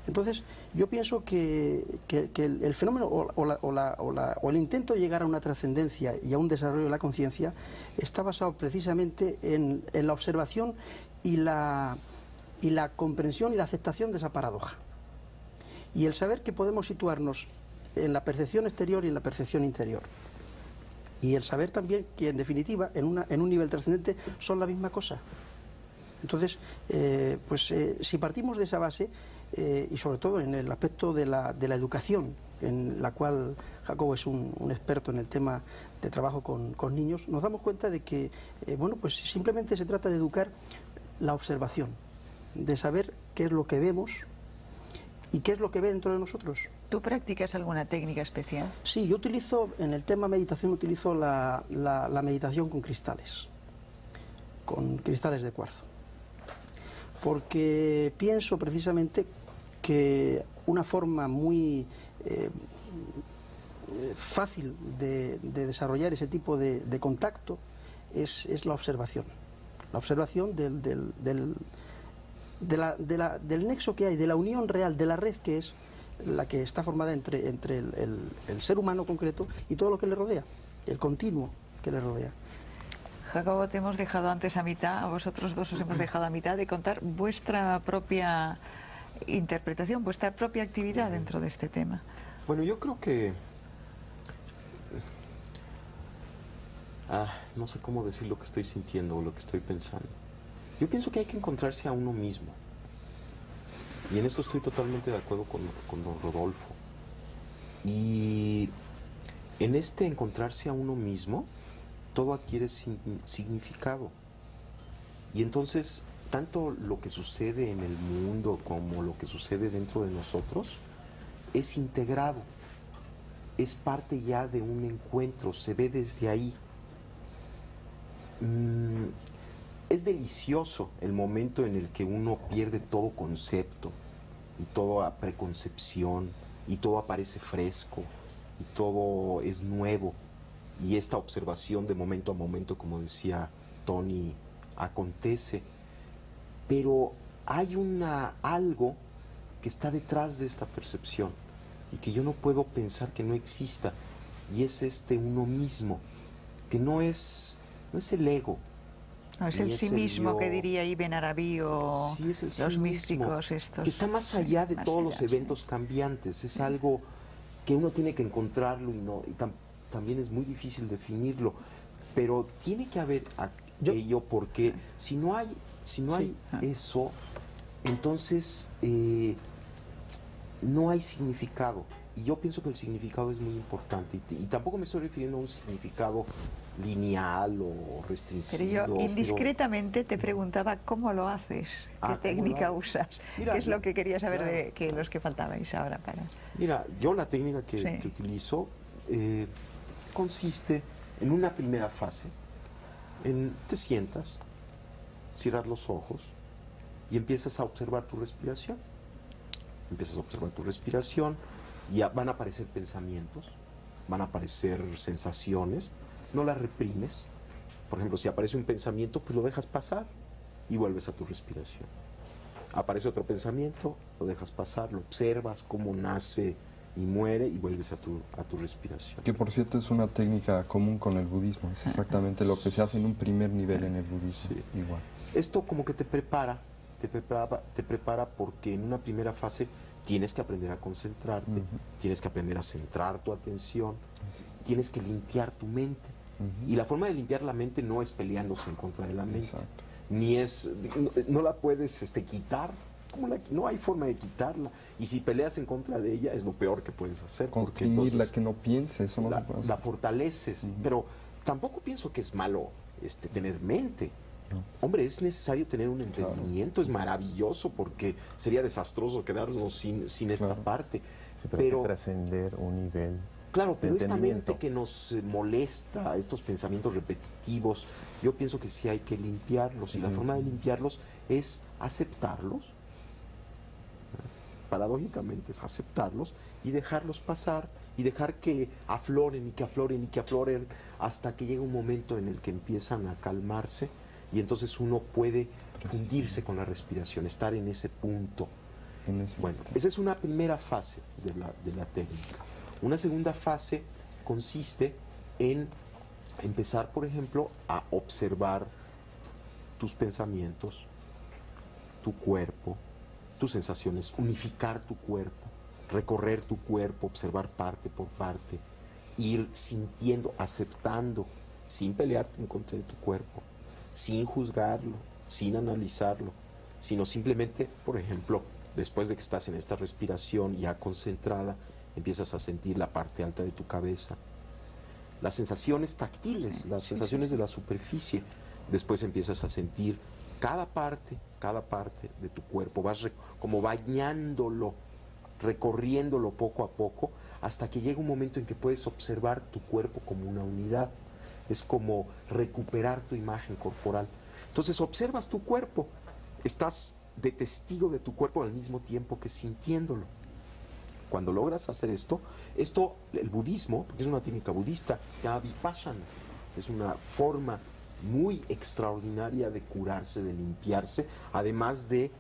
Entonces, yo pienso que el fenómeno o el intento de llegar a una trascendencia y a un desarrollo de la conciencia está basado precisamente en la observación y la comprensión y la aceptación de esa paradoja. Y el saber que podemos situarnos en la percepción exterior y en la percepción interior. Y el saber también que, en definitiva, en un nivel trascendente son la misma cosa. Entonces, si partimos de esa base, y sobre todo en el aspecto de la educación, en la cual Jacobo es un experto en el tema de trabajo con niños, nos damos cuenta de que, bueno, pues simplemente se trata de educar la observación, de saber qué es lo que vemos y qué es lo que ve dentro de nosotros. ¿Tú practicas alguna técnica especial? Sí, yo utilizo, en el tema meditación, utilizo la meditación con cristales de cuarzo, porque pienso precisamente que una forma muy fácil de desarrollar ese tipo de contacto es la observación del nexo que hay, de la unión real, de la red que es la que está formada entre el ser humano concreto y todo lo que le rodea, el continuo que le rodea. Jacobo, te hemos dejado antes a mitad, a vosotros dos os hemos dejado a mitad de contar vuestra propia interpretación, vuestra propia actividad dentro de este tema. Bueno, yo creo que... no sé cómo decir lo que estoy sintiendo o lo que estoy pensando. Yo pienso que hay que encontrarse a uno mismo. Y en esto estoy totalmente de acuerdo con don Rodolfo. Y en este encontrarse a uno mismo, todo adquiere significado. Y entonces, tanto lo que sucede en el mundo como lo que sucede dentro de nosotros es integrado, es parte ya de un encuentro, se ve desde ahí. Es delicioso el momento en el que uno pierde todo concepto y toda preconcepción y todo aparece fresco y todo es nuevo y esta observación de momento a momento, como decía Tony, acontece, pero hay algo que está detrás de esta percepción y que yo no puedo pensar que no exista, y es uno mismo, que no es el ego. No, es el sí mismo que diría Ibn Arabi o sí, es el los sí místicos mismo, estos. que está más allá de más todos allá, los eventos cambiantes, es algo que uno tiene que encontrarlo y también es muy difícil definirlo, pero tiene que haber ello, porque si no hay eso, entonces no hay significado. Y yo pienso que el significado es muy importante. Y tampoco me estoy refiriendo a un significado lineal o restringido. Pero yo indiscretamente te preguntaba cómo lo haces, qué técnica usas. Mira, ¿qué es lo que quería saber de que los que faltabais ahora para...? Mira, yo la técnica que utilizo consiste en una primera fase, te sientas, cierras los ojos y empiezas a observar tu respiración. Empiezas a observar tu respiración y van a aparecer pensamientos, van a aparecer sensaciones, no las reprimes. Por ejemplo, si aparece un pensamiento, pues lo dejas pasar y vuelves a tu respiración. Aparece otro pensamiento, lo dejas pasar, lo observas cómo nace y muere y vuelves a tu respiración. Que por cierto es una técnica común con el budismo, es exactamente lo que se hace en un primer nivel en el budismo, igual. Esto como que te prepara porque en una primera fase tienes que aprender a concentrarte, tienes que aprender a centrar tu atención, tienes que limpiar tu mente. Y la forma de limpiar la mente no es peleándose en contra de la mente. Exacto. Ni no la puedes quitar, no hay forma de quitarla. Y si peleas en contra de ella es lo peor que puedes hacer. Constreñirla, que no piense, eso no se puede hacer. La fortaleces, pero tampoco pienso que es malo tener mente. No. Hombre, es necesario tener un entendimiento, es maravilloso, porque sería desastroso quedarnos sin esta parte. Sí, pero hay que trascender un nivel. Claro, pero esta mente que nos molesta, estos pensamientos repetitivos, yo pienso que sí hay que limpiarlos, y la forma de limpiarlos es aceptarlos, paradójicamente es aceptarlos y dejarlos pasar y dejar que afloren y que afloren y que afloren hasta que llega un momento en el que empiezan a calmarse. Y entonces uno puede fundirse con la respiración, estar en ese punto. Bueno, esa es una primera fase de la técnica. Una segunda fase consiste en empezar, por ejemplo, a observar tus pensamientos, tu cuerpo, tus sensaciones, unificar tu cuerpo, recorrer tu cuerpo, observar parte por parte, ir sintiendo, aceptando, sin pelearte en contra de tu cuerpo, sin juzgarlo, sin analizarlo, sino simplemente, por ejemplo, Después de que estás en esta respiración ya concentrada, empiezas a sentir la parte alta de tu cabeza, las sensaciones táctiles, las sensaciones de la superficie. Después empiezas a sentir cada parte de tu cuerpo, vas como bañándolo, recorriéndolo poco a poco, hasta que llega un momento en que puedes observar tu cuerpo como una unidad. Es como recuperar tu imagen corporal. Entonces observas tu cuerpo, estás de testigo de tu cuerpo al mismo tiempo que sintiéndolo. Cuando logras hacer esto, el budismo, porque es una técnica budista, se llama Vipassana, es una forma muy extraordinaria de curarse, de limpiarse, además de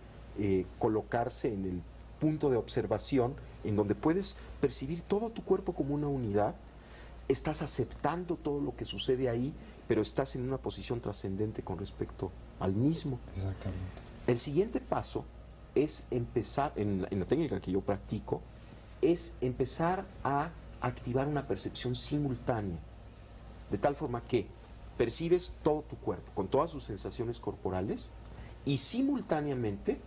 colocarse en el punto de observación en donde puedes percibir todo tu cuerpo como una unidad, estás aceptando todo lo que sucede ahí, pero estás en una posición trascendente con respecto al mismo. Exactamente. El siguiente paso es empezar, en la técnica que yo practico, es empezar a activar una percepción simultánea, de tal forma que percibes todo tu cuerpo, con todas sus sensaciones corporales, y simultáneamente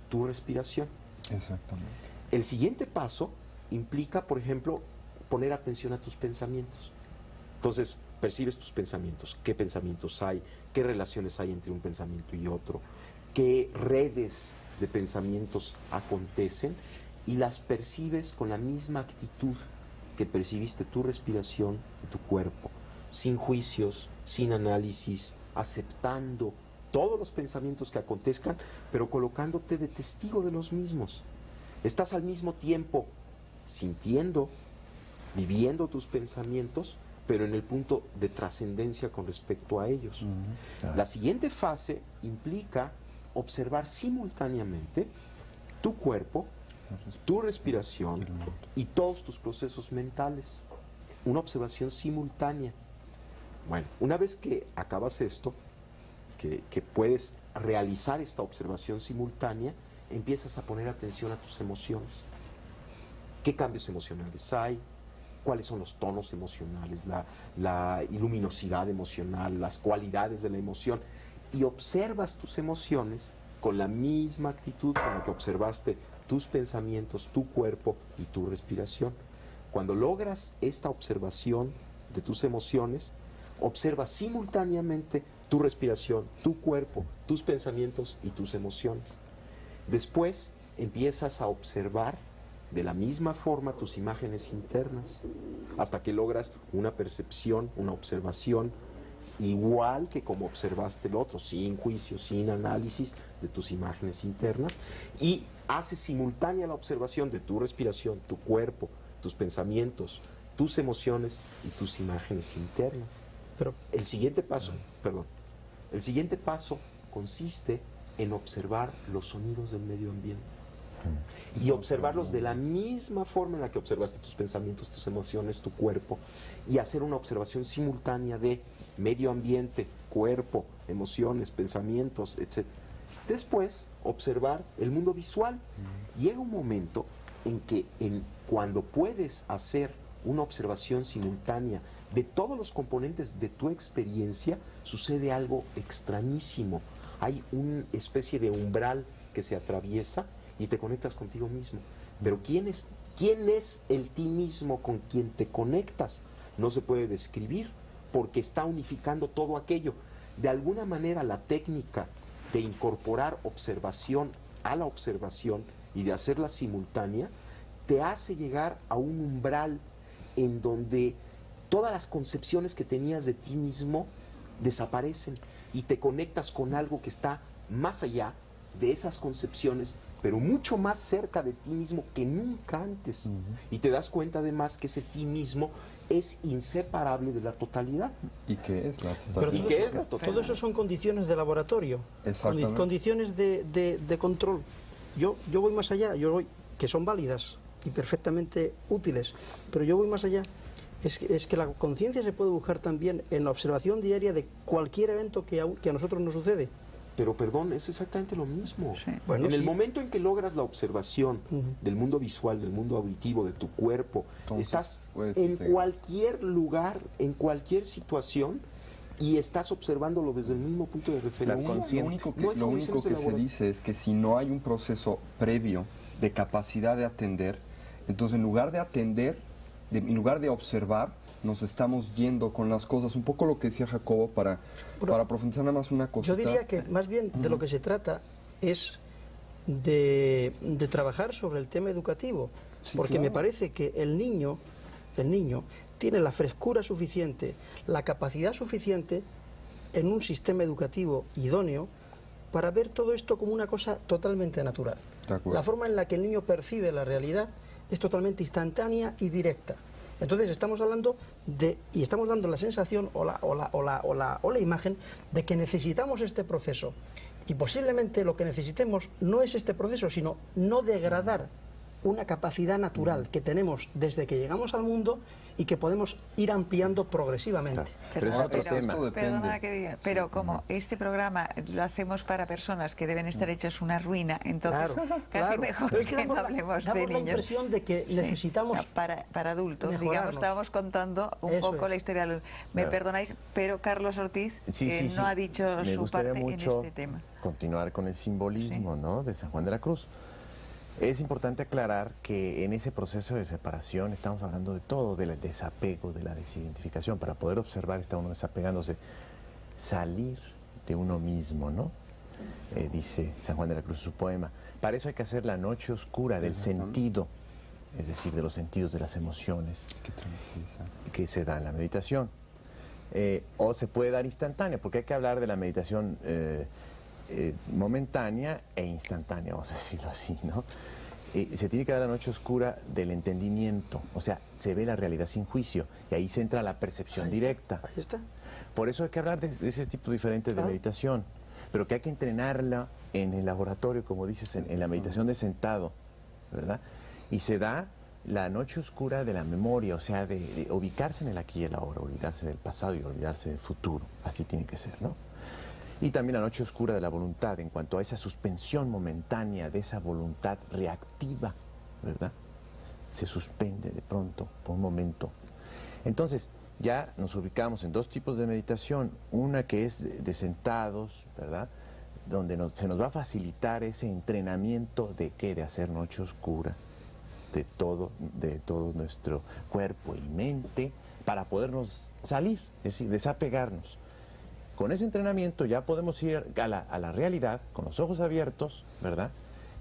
tu respiración. Exactamente. El siguiente paso implica, por ejemplo, poner atención a tus pensamientos. Entonces, percibes tus pensamientos, qué pensamientos hay, qué relaciones hay entre un pensamiento y otro, qué redes de pensamientos acontecen, y las percibes con la misma actitud que percibiste tu respiración y tu cuerpo, sin juicios, sin análisis, aceptando todos los pensamientos que acontezcan, pero colocándote de testigo de los mismos. Estás al mismo tiempo sintiendo, viviendo tus pensamientos, pero en el punto de trascendencia con respecto a ellos. La siguiente fase implica observar simultáneamente tu cuerpo, tu respiración y todos tus procesos mentales. Una observación simultánea. Bueno, una vez que acabas esto, que puedes realizar esta observación simultánea, empiezas a poner atención a tus emociones. ¿Qué cambios emocionales hay? ¿Cuáles son los tonos emocionales? La luminosidad emocional, las cualidades de la emoción. Y observas tus emociones con la misma actitud con la que observaste tus pensamientos, tu cuerpo y tu respiración. Cuando logras esta observación de tus emociones, observas simultáneamente tu respiración, tu cuerpo, tus pensamientos y tus emociones. Después empiezas a observar de la misma forma tus imágenes internas, hasta que logras una percepción, una observación igual que como observaste el otro, sin juicio, sin análisis de tus imágenes internas, y haces simultánea la observación de tu respiración, tu cuerpo, tus pensamientos, tus emociones y tus imágenes internas. Pero el siguiente paso, el siguiente paso consiste en observar los sonidos del medio ambiente y observarlos de la misma forma en la que observaste tus pensamientos, tus emociones, tu cuerpo, y hacer una observación simultánea de medio ambiente, cuerpo, emociones, pensamientos, etc. Después, observar el mundo visual. Llega un momento en que cuando puedes hacer una observación simultánea de todos los componentes de tu experiencia, sucede algo extrañísimo. Hay una especie de umbral que se atraviesa y te conectas contigo mismo. Pero ¿quién es el ti mismo con quien te conectas? No se puede describir, porque está unificando todo aquello. De alguna manera, la técnica de incorporar observación a la observación y de hacerla simultánea te hace llegar a un umbral en donde todas las concepciones que tenías de ti mismo desaparecen y te conectas con algo que está más allá de esas concepciones, pero mucho más cerca de ti mismo que nunca antes. Y te das cuenta además que ese ti mismo es inseparable de la totalidad. ¿Y qué es la totalidad? Pero ¿Y qué es la totalidad? todo eso son condiciones de laboratorio, Exactamente. condiciones de control. Yo voy más allá, que son válidas y perfectamente útiles, pero yo voy más allá. Es que la conciencia se puede buscar también en la observación diaria de cualquier evento que a nosotros nos sucede. Pero perdón, es exactamente lo mismo. Sí. Bueno, en el sí. momento en que logras la observación del mundo visual, del mundo auditivo, de tu cuerpo, Entonces, estás puedes en integrar. cualquier lugar, en cualquier situación, y estás observándolo desde el mismo punto de referencia. Lo único No es que condiciones de se laboratorio. dice es que si no hay un proceso previo de capacidad de atender. Entonces, en lugar de atender, en lugar de observar, nos estamos yendo con las cosas. Un poco lo que decía Jacobo, para profundizar nada más una cosita. Yo diría que más bien de lo que se trata es de trabajar sobre el tema educativo, Sí, porque claro. me parece que el niño tiene la frescura suficiente, la capacidad suficiente en un sistema educativo idóneo para ver todo esto como una cosa totalmente natural. De acuerdo. La forma en la que el niño percibe la realidad es totalmente instantánea y directa. Entonces estamos hablando y estamos dando la sensación o la imagen de que necesitamos este proceso. Y posiblemente lo que necesitemos no es este proceso, sino no degradar una capacidad natural que tenemos desde que llegamos al mundo y que podemos ir ampliando progresivamente. Pero es otro tema. Esto depende. Perdona que diga, pero como este programa lo hacemos para personas que deben estar hechas una ruina, entonces casi mejor Pero es que no hablemos de damos la niños. impresión de que Sí. necesitamos No, para adultos, digamos, mejorarnos. estábamos contando un Eso poco es. la historia. Me Claro. perdonáis, pero Carlos Ortiz no ha dicho Me su gustaría parte mucho en este tema. continuar con el simbolismo, ¿no?, de San Juan de la Cruz. Es importante aclarar que en ese proceso de separación estamos hablando de todo, del desapego, de la desidentificación. Para poder observar está uno desapegándose, salir de uno mismo, ¿no? Dice San Juan de la Cruz en su poema. Para eso hay que hacer la noche oscura del sentido, es decir, de los sentidos de las emociones Que tranquiliza. que se da en la meditación. O se puede dar instantánea, porque hay que hablar de la meditación momentánea e instantánea, vamos a decirlo así, ¿no? Se tiene que dar la noche oscura del entendimiento, o sea, se ve la realidad sin juicio, y ahí se entra la percepción directa. Ahí está. Por eso hay que hablar de ese tipo diferente de Claro. meditación, pero que hay que entrenarla en el laboratorio, como dices, en la meditación de sentado, ¿verdad? Y se da la noche oscura de la memoria, o sea, de ubicarse en el aquí y el ahora, olvidarse del pasado y olvidarse del futuro, así tiene que ser, ¿no? Y también la noche oscura de la voluntad, en cuanto a esa suspensión momentánea de esa voluntad reactiva, ¿verdad? Se suspende de pronto, por un momento. Entonces, ya nos ubicamos en dos tipos de meditación, una que es de sentados, ¿verdad?, donde se nos va a facilitar ese entrenamiento de ¿qué? De hacer noche oscura de todo nuestro cuerpo y mente para podernos salir, es decir, desapegarnos. Con ese entrenamiento ya podemos ir a la realidad con los ojos abiertos, ¿verdad?,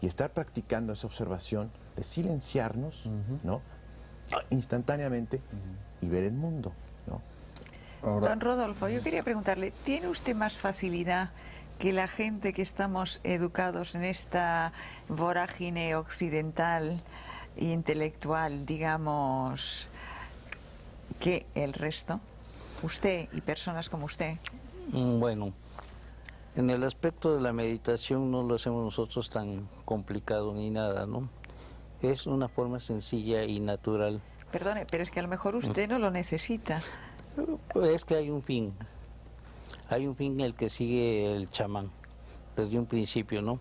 y estar practicando esa observación de silenciarnos, ¿no?, instantáneamente y ver el mundo, ¿no? Ahora, Don Rodolfo, yo quería preguntarle, ¿tiene usted más facilidad que la gente que estamos educados en esta vorágine occidental e intelectual, digamos, que el resto? Usted y personas como usted. Bueno, en el aspecto de la meditación no lo hacemos nosotros tan complicado ni nada, ¿no? Es una forma sencilla y natural. Perdone, pero es que a lo mejor usted no lo necesita. Es que hay un fin en el que sigue el chamán, desde un principio, ¿no?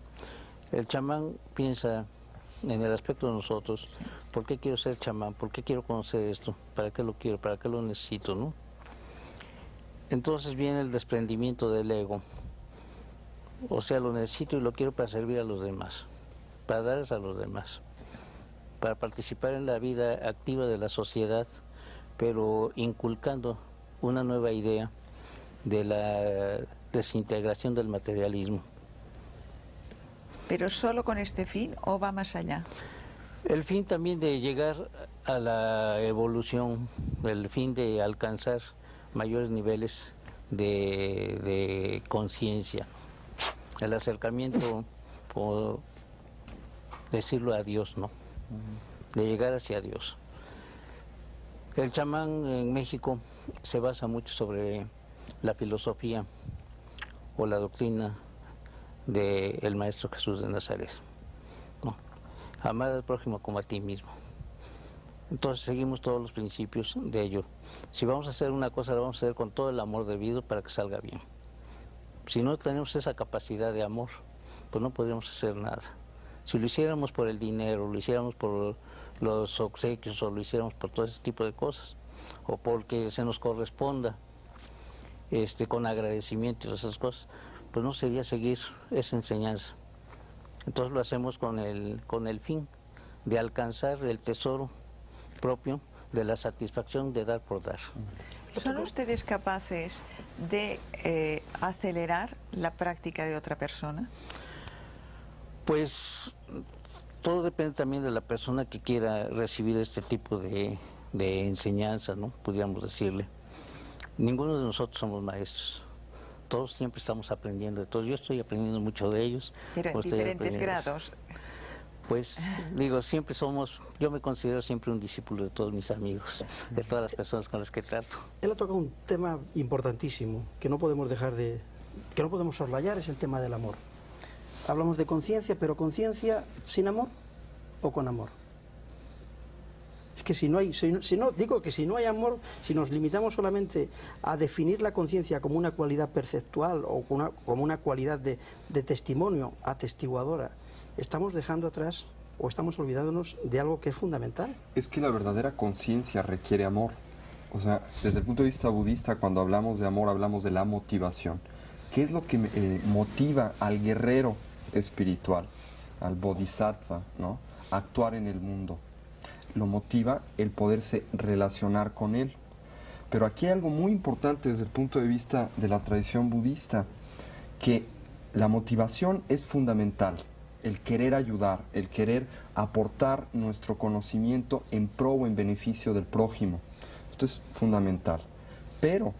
El chamán piensa en el aspecto de nosotros, ¿por qué quiero ser chamán? ¿Por qué quiero conocer esto? ¿Para qué lo quiero? ¿Para qué lo necesito, no? Entonces viene el desprendimiento del ego, o sea, lo necesito y lo quiero para servir a los demás, para darles a los demás, para participar en la vida activa de la sociedad, pero inculcando una nueva idea de la desintegración del materialismo. ¿Pero solo con este fin o va más allá? El fin también de llegar a la evolución, el fin de alcanzar mayores niveles de conciencia, el acercamiento, por decirlo, a Dios, ¿no? De llegar hacia Dios. El chamán en México se basa mucho sobre la filosofía o la doctrina del Maestro Jesús de Nazaret, ¿no? Amar al prójimo como a ti mismo. Entonces seguimos todos los principios de ello. Si vamos a hacer una cosa, la vamos a hacer con todo el amor debido para que salga bien. Si no tenemos esa capacidad de amor, pues no podríamos hacer nada. Si lo hiciéramos por el dinero, lo hiciéramos por los obsequios, o lo hiciéramos por todo ese tipo de cosas, o porque se nos corresponda con agradecimiento y esas cosas, pues no sería seguir esa enseñanza. Entonces lo hacemos con el fin de alcanzar el tesoro propio de la satisfacción de dar por dar. ¿Son ustedes capaces de acelerar la práctica de otra persona? Pues todo depende también de la persona que quiera recibir este tipo de enseñanza, ¿no? Pudiéramos decirle. Ninguno de nosotros somos maestros. Todos siempre estamos aprendiendo de todos. Yo estoy aprendiendo mucho de ellos. Pero en diferentes grados. Pues digo, siempre yo me considero siempre un discípulo de todos mis amigos, de todas las personas con las que trato. Él ha tocado un tema importantísimo que no podemos soslayar, es el tema del amor. Hablamos de conciencia, pero conciencia sin amor o con amor. Es que si no hay amor, si nos limitamos solamente a definir la conciencia como una cualidad perceptual o como una cualidad de testimonio atestiguadora, estamos dejando atrás o estamos olvidándonos de algo que es fundamental. Es que la verdadera conciencia requiere amor. O sea, desde el punto de vista budista, cuando hablamos de amor, hablamos de la motivación. ¿Qué es lo que motiva al guerrero espiritual, al bodhisattva, ¿no?, a actuar en el mundo? Lo motiva el poderse relacionar con él. Pero aquí hay algo muy importante desde el punto de vista de la tradición budista, que la motivación es fundamental, el querer ayudar, el querer aportar nuestro conocimiento en pro o en beneficio del prójimo. Esto es fundamental. Pero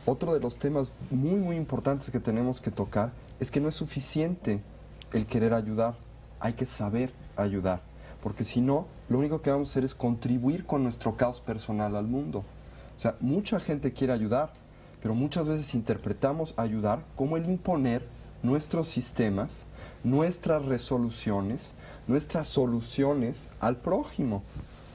otro de los temas muy, muy importantes que tenemos que tocar es que no es suficiente el querer ayudar, hay que saber ayudar. Porque si no, lo único que vamos a hacer es contribuir con nuestro caos personal al mundo. O sea, mucha gente quiere ayudar, pero muchas veces interpretamos ayudar como el imponer nuestros sistemas, nuestras resoluciones, nuestras soluciones al prójimo,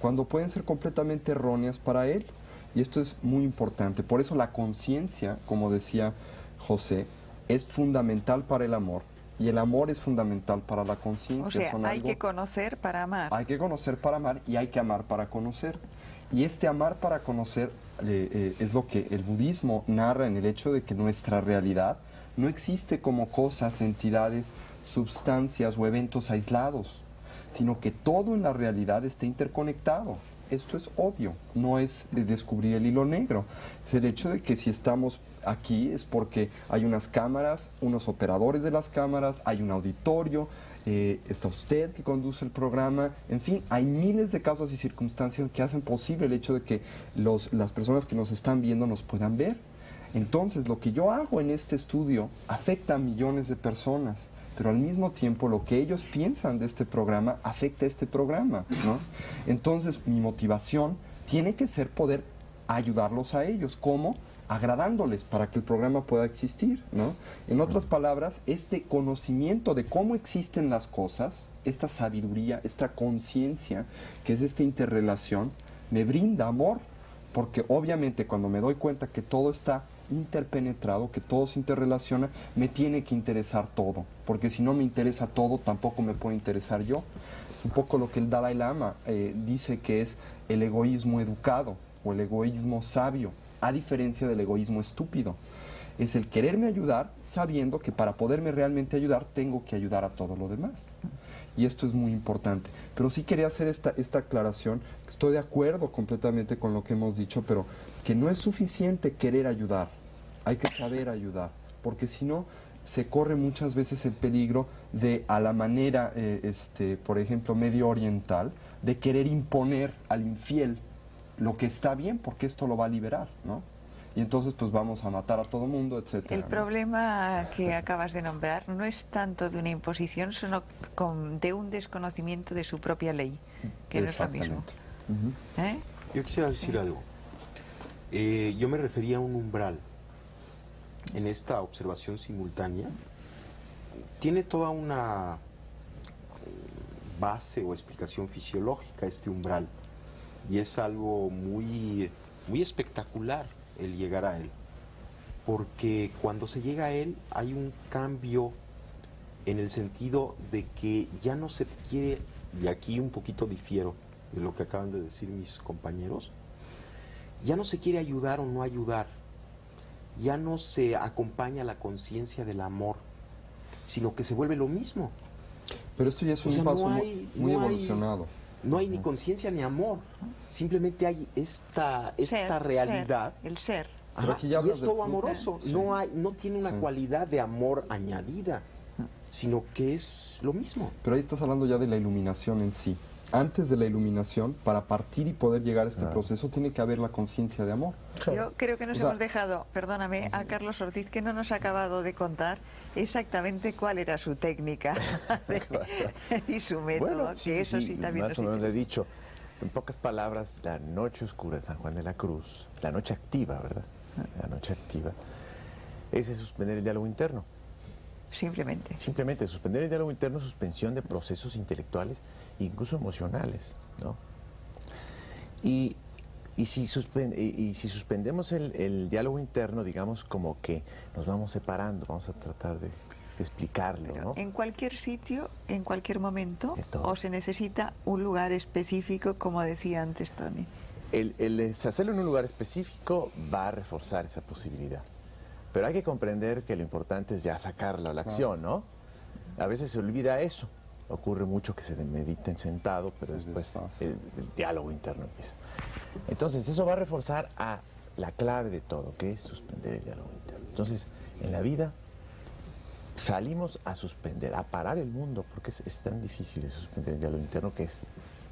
cuando pueden ser completamente erróneas para él. Y esto es muy importante. Por eso la conciencia, como decía José, es fundamental para el amor. Y el amor es fundamental para la conciencia. O sea, hay que conocer para amar. Hay que conocer para amar y hay que amar para conocer. Y este amar para conocer es lo que el budismo narra en el hecho de que nuestra realidad no existe como cosas, entidades, sustancias o eventos aislados, sino que todo en la realidad está interconectado. Esto es obvio, no es de descubrir el hilo negro. Es el hecho de que si estamos aquí es porque hay unas cámaras, unos operadores de las cámaras, hay un auditorio, está usted que conduce el programa, en fin, hay miles de casos y circunstancias que hacen posible el hecho de que las personas que nos están viendo nos puedan ver. Entonces, lo que yo hago en este estudio afecta a millones de personas, pero al mismo tiempo lo que ellos piensan de este programa afecta a este programa, ¿no? Entonces, mi motivación tiene que ser poder ayudarlos a ellos. ¿Cómo? Agradándoles para que el programa pueda existir, ¿no? En otras palabras, este conocimiento de cómo existen las cosas, esta sabiduría, esta conciencia, que es esta interrelación, me brinda amor, porque obviamente cuando me doy cuenta que todo está interpenetrado, que todo se interrelaciona, me tiene que interesar todo, porque si no me interesa todo, tampoco me puede interesar yo. Es un poco lo que el Dalai Lama dice que es el egoísmo educado o el egoísmo sabio, a diferencia del egoísmo estúpido. Es el quererme ayudar sabiendo que para poderme realmente ayudar tengo que ayudar a todo lo demás. Y esto es muy importante. Pero sí quería hacer esta aclaración. Estoy de acuerdo completamente con lo que hemos dicho, pero que no es suficiente querer ayudar. Hay que saber ayudar, porque si no, se corre muchas veces el peligro de, a la manera, por ejemplo, medio oriental, de querer imponer al infiel lo que está bien, porque esto lo va a liberar, ¿no? Y entonces pues vamos a matar a todo mundo, etcétera. El problema que acabas de nombrar no es tanto de una imposición, sino de un desconocimiento de su propia ley, que no es lo mismo. ¿Eh? Yo quisiera decir algo. Yo me refería a un umbral. En esta observación simultánea tiene toda una base o explicación fisiológica este umbral, y es algo muy, muy espectacular el llegar a él, porque cuando se llega a él hay un cambio en el sentido de que ya no se quiere, y aquí un poquito difiero de lo que acaban de decir mis compañeros, ya no se quiere ayudar o no ayudar, ya no se acompaña la conciencia del amor, sino que se vuelve lo mismo. Pero esto ya es O un sea, paso no hay- muy no hay- evolucionado. No hay ni conciencia ni amor. Simplemente hay esta realidad. El ser. Pero Ajá, aquí ya y hablas es de todo fruto. amoroso. Sí. No tiene una Sí. cualidad de amor añadida, sino que es lo mismo. Pero ahí estás hablando ya de la iluminación en sí. Antes de la iluminación, para partir y poder llegar a este proceso, tiene que haber la conciencia de amor. Yo creo que nos O sea, hemos dejado, perdóname, a Carlos Ortiz, que no nos ha acabado de contar exactamente cuál era su técnica y su método, que eso sí también más nos o menos le he interesa. dicho. En pocas palabras, la noche oscura de San Juan de la Cruz, la noche activa, ¿verdad? La noche activa, es suspender el diálogo interno. Simplemente. Simplemente suspender el diálogo interno, suspensión de procesos intelectuales, incluso emocionales, ¿no? Y si suspendemos el diálogo interno, digamos como que nos vamos separando, vamos a tratar de explicarlo, ¿no? En cualquier sitio, en cualquier momento, De todo. o se necesita un lugar específico, como decía antes Tony. El hacerlo en un lugar específico va a reforzar esa posibilidad. Pero hay que comprender que lo importante es ya sacarlo a la acción, ¿no? A veces se olvida eso. Ocurre mucho que se mediten sentado, pero Se después desfasa. el diálogo interno empieza. Entonces, eso va a reforzar a la clave de todo, que es suspender el diálogo interno. Entonces, en la vida salimos a suspender, a parar el mundo, porque es tan difícil eso, suspender el diálogo interno, que es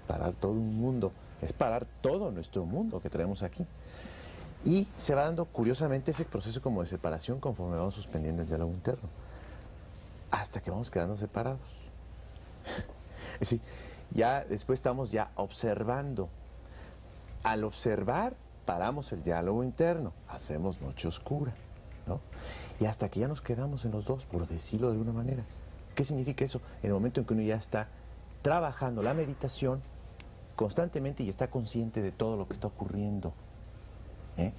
parar todo un mundo, es parar todo nuestro mundo que traemos aquí. Y se va dando, curiosamente, ese proceso como de separación conforme vamos suspendiendo el diálogo interno, hasta que vamos quedando separados. Es decir, ya después estamos ya observando. Al observar, paramos el diálogo interno, hacemos noche oscura, ¿no? Y hasta que ya nos quedamos en los dos, por decirlo de alguna manera. ¿Qué significa eso? En el momento en que uno ya está trabajando la meditación constantemente y está consciente de todo lo que está ocurriendo. ¿Eh?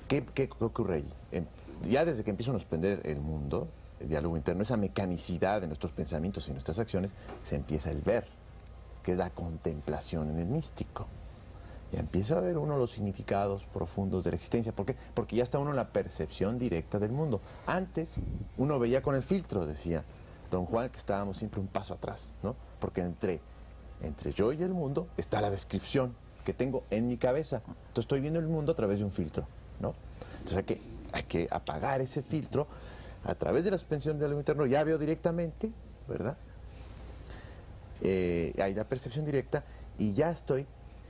¿Qué ocurre ahí? Ya desde que empieza a suspender el mundo, el diálogo interno, esa mecanicidad de nuestros pensamientos y nuestras acciones, se empieza el ver, que es la contemplación en el místico. Ya empieza a ver uno los significados profundos de la existencia. ¿Por qué? Porque ya está uno en la percepción directa del mundo. Antes uno veía con el filtro, decía don Juan, que estábamos siempre un paso atrás, ¿no? Porque entre yo y el mundo está la descripción que tengo en mi cabeza. Entonces estoy viendo el mundo a través de un filtro, ¿no? Entonces hay que apagar ese filtro a través de la suspensión del diálogo interno. Ya veo directamente, ¿verdad? Hay la percepción directa y ya estoy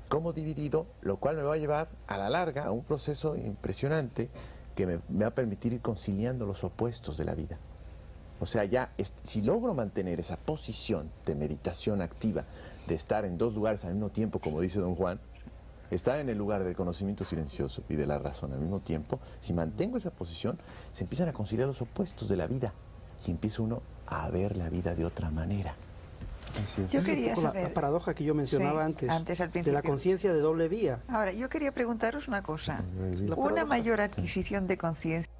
como dividido, lo cual me va a llevar a la larga a un proceso impresionante que me va a permitir ir conciliando los opuestos de la vida. O sea, ya si logro mantener esa posición de meditación activa, de estar en dos lugares al mismo tiempo, como dice don Juan, estar en el lugar del conocimiento silencioso y de la razón al mismo tiempo, si mantengo esa posición, se empiezan a conciliar los opuestos de la vida y empieza uno a ver la vida de otra manera. Así es. Yo Es un quería poco saber... la paradoja que yo mencionaba Sí, antes, al de la principio. conciencia de doble vía. Ahora, yo quería preguntaros una cosa. La Una paradoja. mayor adquisición de conciencia